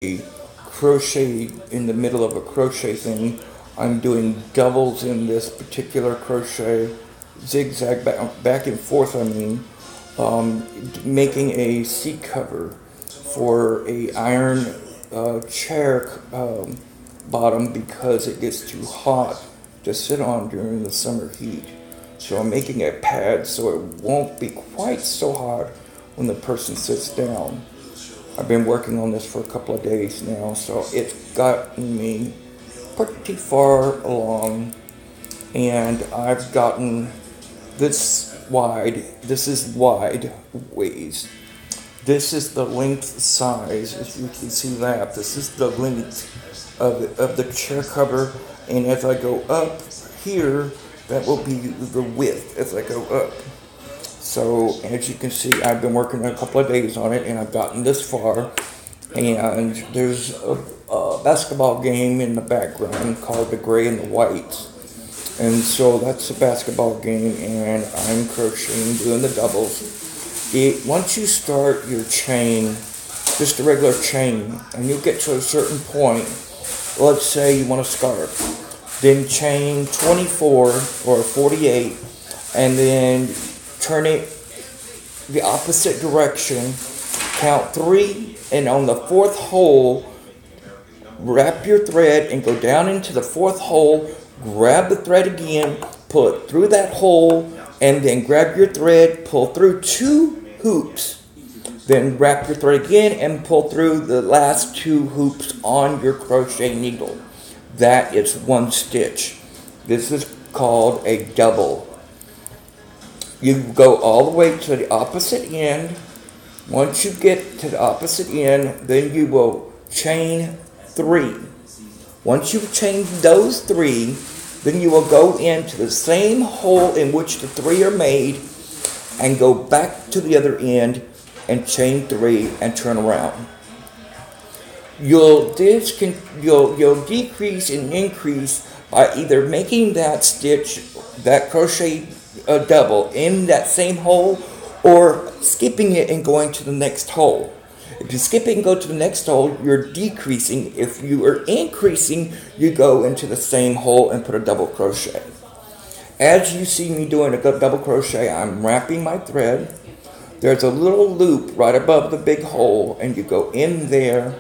a crochet in the middle of a crochet thing. I'm doing doubles in this particular crochet, zigzag back and forth. Making a seat cover for a iron chair bottom because it gets too hot to sit on during the summer heat. So I'm making a pad so it won't be quite so hot when the person sits down. I've been working on this for a couple of days now, so it's gotten me pretty far along, and I've gotten this wide. This is wide waist. This is the length size, as you can see that. This is the length of the chair cover, and as I go up here, that will be the width as I go up. So as you can see, I've been working a couple of days on it, and I've gotten this far. And there's a basketball game in the background called the Gray and the White. And so that's a basketball game, and I'm crocheting, doing the doubles. Once you start your chain, just a regular chain, and you get to a certain point, let's say you want a scarf, then chain 24 or 48, and then turn it the opposite direction, count 3, and on the 4th hole, wrap your thread and go down into the 4th hole, grab the thread again, pull it through that hole, and then grab your thread, pull through 2 hoops, then wrap your thread again and pull through the last 2 hoops on your crochet needle. That is 1 stitch. This is called a double. You go all the way to the opposite end. Once you get to the opposite end, then you will chain 3. Once you've chained those 3, then you will go into the same hole in which the 3 are made and go back to the other end and chain 3 and turn around. You'll decrease and increase by either making that stitch, that crochet double in that same hole, or skipping it and going to the next hole. If you skip it and go to the next hole, you're decreasing. If you are increasing, you go into the same hole and put a double crochet. As you see me doing a double crochet, I'm wrapping my thread. There's a little loop right above the big hole, and you go in there.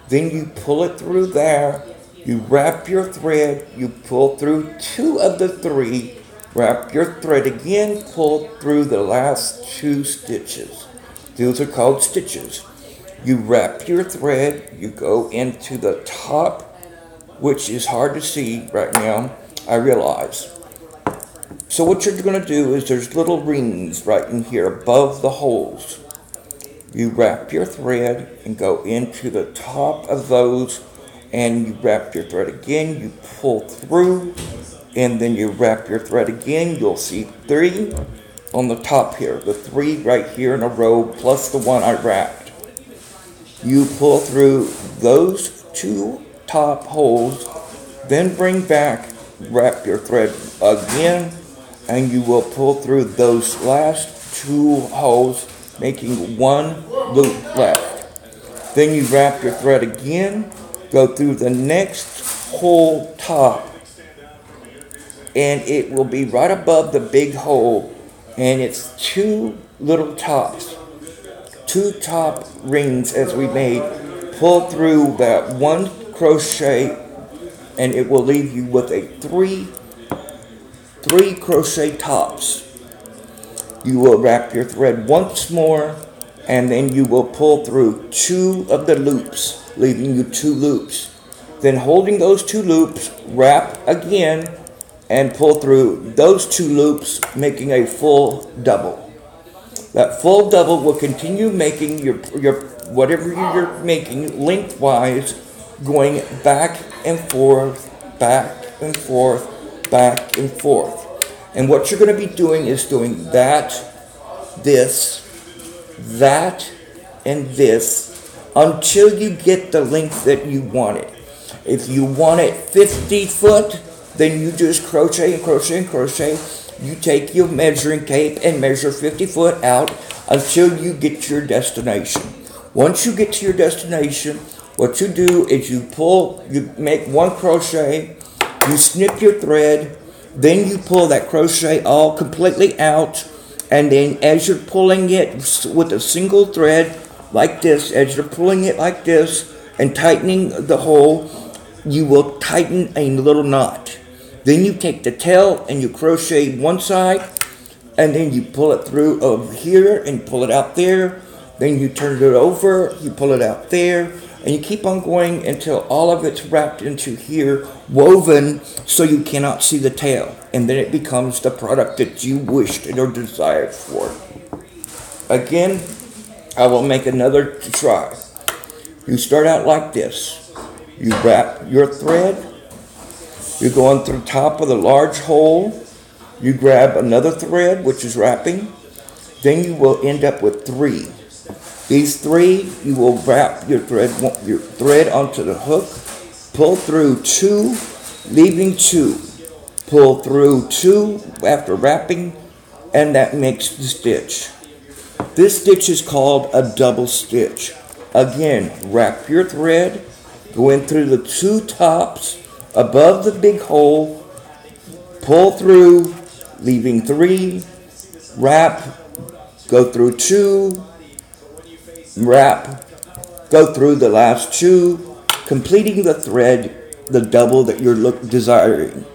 Then you pull it through there. You wrap your thread. You pull through 2 of the 3. Wrap your thread again, pull through the last 2 stitches. Those are called stitches. You wrap your thread, you go into the top, which is hard to see right now, I realize. So what you're going to do is there's little rings right in here above the holes. You wrap your thread and go into the top of those, and you wrap your thread again, you pull through, and then you wrap your thread again. You'll see 3 on the top here, the 3 right here in a row, plus the 1 I wrapped. You pull through those 2 top holes, then bring back, wrap your thread again, and you will pull through those last 2 holes, making 1 loop left. Then you wrap your thread again, go through the next whole top, and it will be right above the big hole, and it's 2 little tops, 2 top rings as we made. Pull through that 1 crochet, and it will leave you with a 3 crochet tops. You will wrap your thread once more, and then you will pull through 2 of the loops, leaving you 2 loops. Then holding those 2 loops, wrap again, and pull through those 2 loops, making a full double. That full double will continue making your whatever you're making lengthwise, going back and forth, back and forth, back and forth. And what you're going to be doing is doing that, this, that, and this until you get the length that you want it. If you want it 50 foot, then you just crochet and crochet and crochet. You take your measuring tape and measure 50 foot out until you get to your destination. Once you get to your destination, What you do is you make one crochet, you snip your thread, then you pull that crochet all completely out, and then as you're pulling it with a single thread like this, as you're pulling it like this and tightening the hole, you will tighten a little knot. Then you take the tail and you crochet one side, and then you pull it through over here and pull it out there. Then you turn it over, you pull it out there, and you keep on going until all of it's wrapped into here, woven so you cannot see the tail. And then it becomes the product that you wished or desired for. Again, I will make another try. You start out like this. You wrap your thread. You're going through the top of the large hole. You grab another thread, which is wrapping. Then you will end up with 3. These 3, you will wrap your thread onto the hook, pull through 2, leaving 2. Pull through 2 after wrapping, and that makes the stitch. This stitch is called a double stitch. Again, wrap your thread, go in through the 2 tops above the big hole, pull through, leaving 3, wrap, go through 2, wrap, go through the last 2, completing the thread, the double that you're desiring.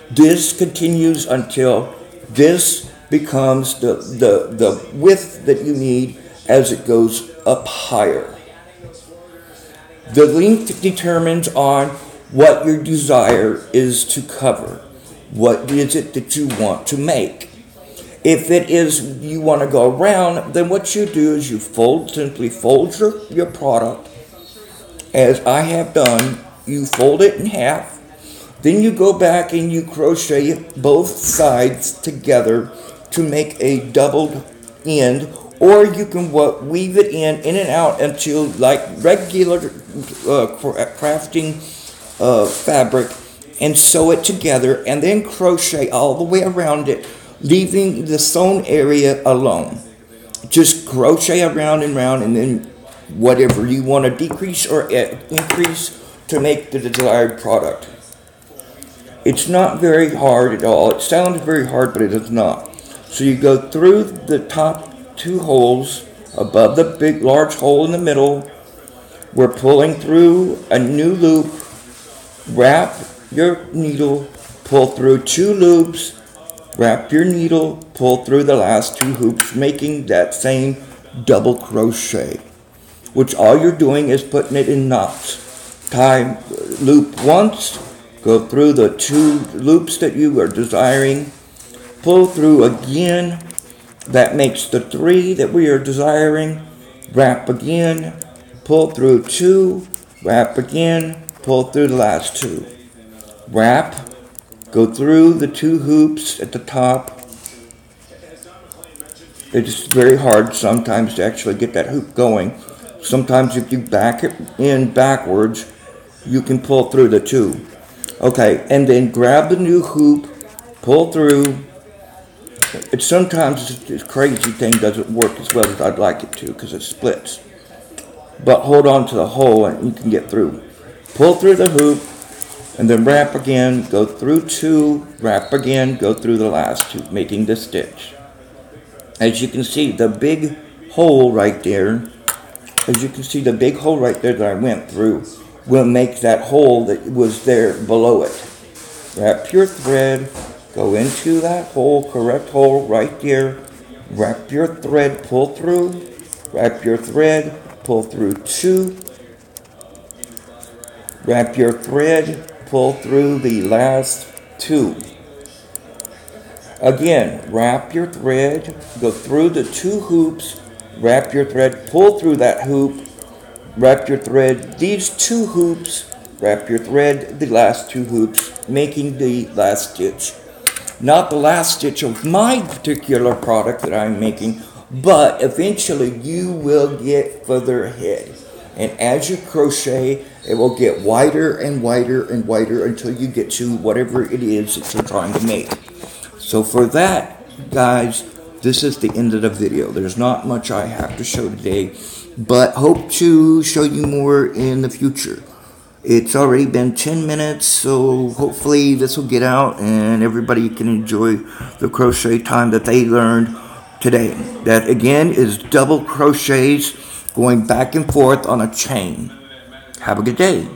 This continues until this becomes the width that you need as it goes up higher. The length determines on what your desire is to cover. What is it that you want to make? If it is you want to go around, then what you do is you simply fold your product, as I have done. You fold it in half. Then you go back and you crochet both sides together to make a doubled end, or you can weave it in and out until like regular crafting fabric, and sew it together, and then crochet all the way around it, leaving the sewn area alone. Just crochet around and around, and then whatever you want to decrease or increase to make the desired product. It's not very hard at all. It sounds very hard, but it is not. So you go through the top 2 holes above the big large hole in the middle. We're pulling through a new loop. Wrap your needle, pull through 2 loops, wrap your needle, pull through the last 2 hoops, making that same double crochet, which all you're doing is putting it in knots. Tie loop once, go through the 2 loops that you are desiring, pull through again, that makes the 3 that we are desiring, wrap again, pull through 2, wrap again, pull through the last 2. Wrap, go through the 2 hoops at the top. It's very hard sometimes to actually get that hoop going. Sometimes if you back it in backwards, you can pull through the 2. Okay, and then grab the new hoop, pull through. Sometimes this crazy thing doesn't work as well as I'd like it to because it splits. But hold on to the hole and you can get through. Pull through the hoop, and then wrap again, go through 2, wrap again, go through the last 2, making the stitch. As you can see, the big hole right there, that I went through, will make that hole that was there below it. Wrap your thread, go into that hole, correct hole right there, wrap your thread, pull through, wrap your thread, pull through 2, wrap your thread, pull through the last 2. Again, wrap your thread, go through the 2 hoops, wrap your thread, pull through that hoop, wrap your thread, these 2 hoops, wrap your thread, the last 2 hoops, making the last stitch. Not the last stitch of my particular product that I'm making, but eventually you will get further ahead. And as you crochet, it will get wider and wider and wider until you get to whatever it is that you're trying to make. So for that, guys, this is the end of the video. There's not much I have to show today. but hope to show you more in the future. It's already been 10 minutes, so hopefully this will get out and everybody can enjoy the crochet time that they learned today. That again is double crochets going back and forth on a chain. Have a good day.